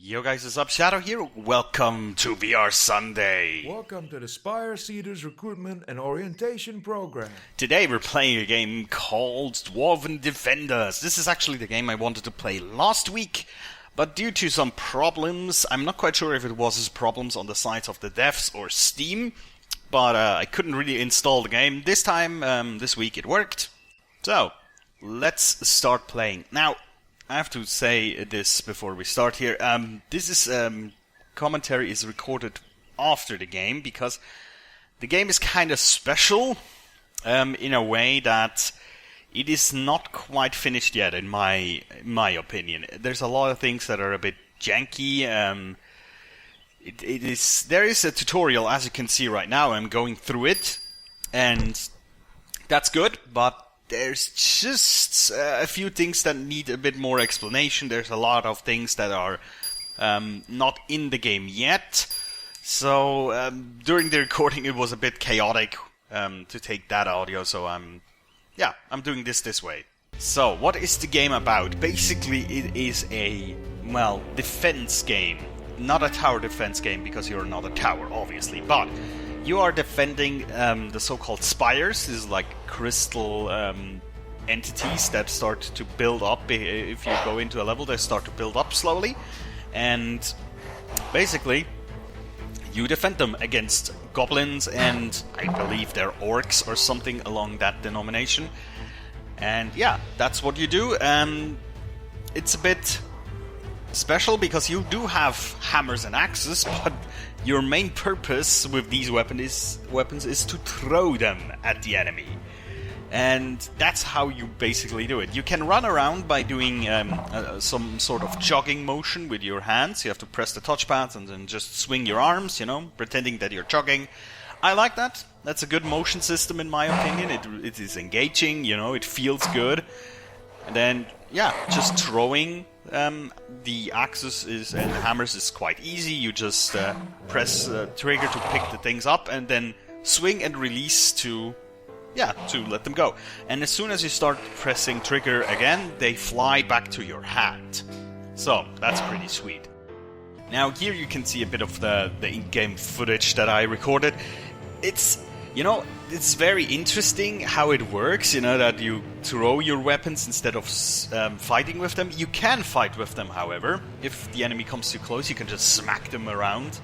Yo guys, what's up? Shadow here. Welcome to VR Sunday. Welcome to the Spire Seeders Recruitment and Orientation Program. Today we're playing a game called Dwarven Defenders. This is actually the game I wanted to play last week, but due to some problems, I'm not quite sure if it was problems on the sides of the devs or Steam, but I couldn't really install the game. This time, this week, it worked. So, let's start playing. Now, I have to say this before we start here. This is commentary is recorded after the game because the game is kind of special in a way that it is not quite finished yet, in my opinion. There's a lot of things that are a bit janky. There is a tutorial, as you can see right now. I'm going through it, and that's good, but there's just a few things that need a bit more explanation. There's a lot of things that are not in the game yet. So during the recording it was a bit chaotic to take that audio, so I'm doing this way. So what is the game about? Basically it is a, defense game. Not a tower defense game, because you're not a tower, obviously, but you are defending the so-called spires. This is like crystal entities that start to build up. If you go into a level, they start to build up slowly. And basically, you defend them against goblins and I believe they're orcs or something along that denomination. And yeah, that's what you do. It's a bit special because you do have hammers and axes, but your main purpose with these weapons is to throw them at the enemy. And that's how you basically do it. You can run around by doing some sort of jogging motion with your hands. You have to press the touchpad and then just swing your arms, pretending that you're jogging. I like that. That's a good motion system in my opinion. It is engaging, it feels good. And then, just throwing the axes and the hammers is quite easy. You just press trigger to pick the things up and then swing and release to let them go. And as soon as you start pressing trigger again, they fly back to your hand. So that's pretty sweet. Now here you can see a bit of the in-game footage that I recorded. It's very interesting how it works, that you throw your weapons instead of fighting with them. You can fight with them, however. If the enemy comes too close, you can just smack them around.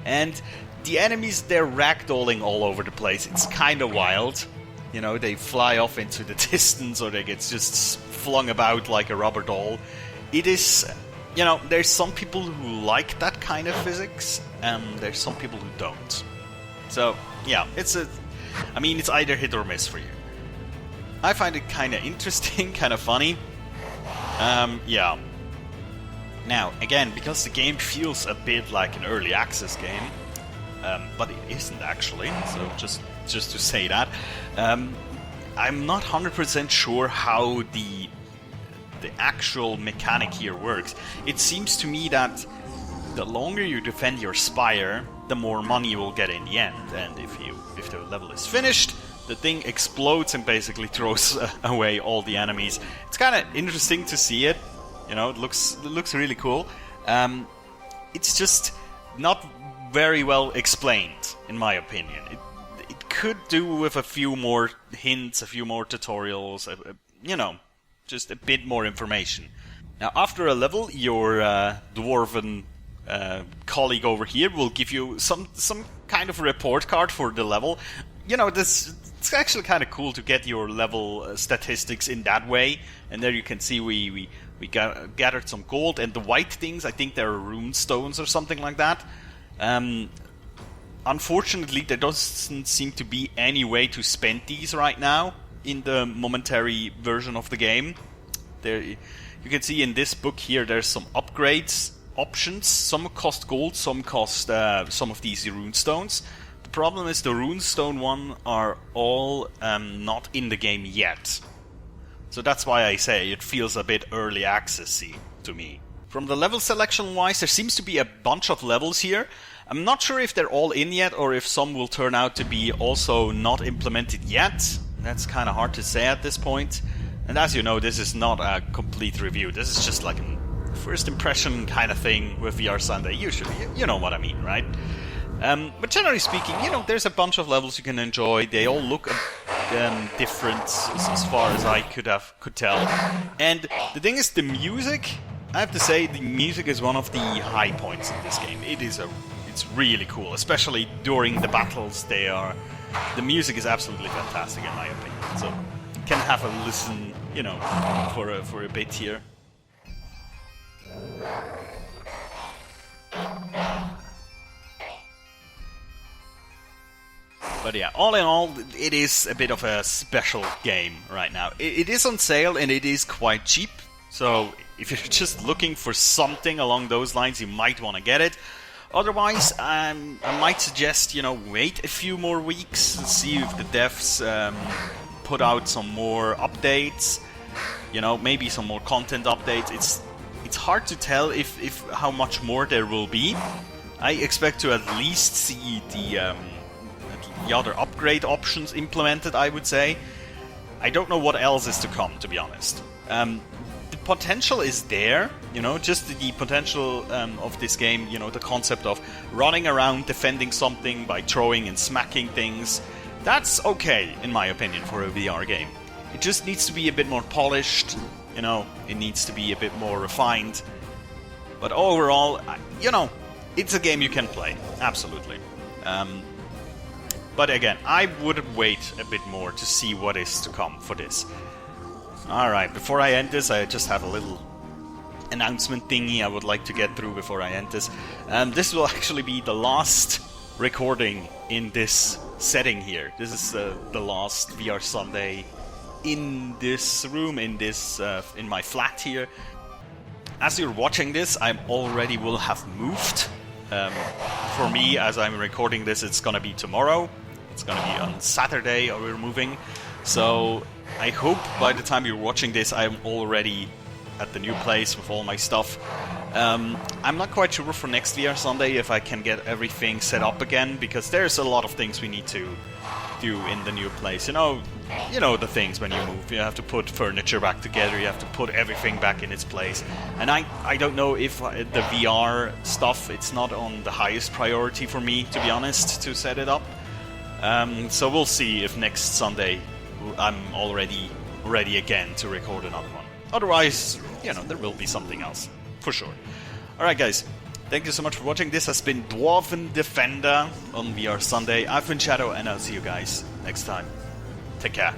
And the enemies, they're ragdolling all over the place. It's kind of wild. They fly off into the distance or they get just flung about like a rubber doll. It is, there's some people who like that kind of physics, and there's some people who don't. So, yeah, it's either hit or miss for you. I find it kind of interesting, kind of funny. Now, again, because the game feels a bit like an early access game, but it isn't actually, so just to say that. I'm not 100% sure how the actual mechanic here works. It seems to me that the longer you defend your spire, the more money you will get in the end. And if the level is finished, the thing explodes and basically throws away all the enemies. It's kind of interesting to see it. It looks really cool. It's just not very well explained, in my opinion. It could do with a few more hints, a few more tutorials, just a bit more information. Now, after a level, your Dwarven colleague over here will give you some kind of report card for the level. It's actually kind of cool to get your level statistics in that way. And there you can see we gathered some gold, and the white things, I think they're rune stones or something like that. Unfortunately, there doesn't seem to be any way to spend these right now in the momentary version of the game. There, you can see in this book here, there's some upgrades options. Some cost gold, some cost some of these rune stones. The problem is the rune stone one are all not in the game yet. So that's why I say it feels a bit early accessy to me. From the level selection wise, there seems to be a bunch of levels here. I'm not sure if they're all in yet or if some will turn out to be also not implemented yet. That's kind of hard to say at this point. And as you know, this is not a complete review. This is just like a first impression kind of thing with VR Sunday. Usually, you know what I mean, right? But generally speaking, you know, there's a bunch of levels you can enjoy. They all look different as far as I could tell. And the thing is, the music, I have to say, the music is one of the high points in this game. It's really cool, especially during the battles. The music is absolutely fantastic in my opinion. So you can have a listen, you know, for a bit here. But yeah, all in all, it is a bit of a special game right now. It is on sale and it is quite cheap. So if you're just looking for something along those lines, you might want to get it. Otherwise, I might suggest, you know, wait a few more weeks and see if the devs put out some more updates. You know, maybe some more content updates. It's hard to tell if how much more there will be. I expect to at least see the other upgrade options implemented, I would say. I don't know what else is to come, to be honest. The potential is there, you know, just the potential of this game, you know, the concept of running around defending something by throwing and smacking things. That's okay, in my opinion, for a VR game. It just needs to be a bit more polished, you know, it needs to be a bit more refined. But overall, you know, it's a game you can play, absolutely. But again, I would wait a bit more to see what is to come for this. Alright, before I end this, I just have a little announcement thingy I would like to get through before I end this. This will actually be the last recording in this setting here. This is the last VR Sunday in this room, in my flat here. As you're watching this, I already will have moved. For me, as I'm recording this, it's gonna be tomorrow. It's gonna be on Saturday, or we're moving. So I hope by the time you're watching this, I'm already at the new place with all my stuff. I'm not quite sure for next VR Sunday if I can get everything set up again, because there's a lot of things we need to do in the new place. You know the things when you move. You have to put furniture back together, you have to put everything back in its place. And I don't know if the VR stuff, it's not on the highest priority for me, to be honest, to set it up. So we'll see if next Sunday I'm already ready again to record another one. Otherwise, you know, there will be something else, for sure. Alright guys, thank you so much for watching. This has been Dwarven Defender on VR Sunday. I've been Shadow, and I'll see you guys next time. Take care.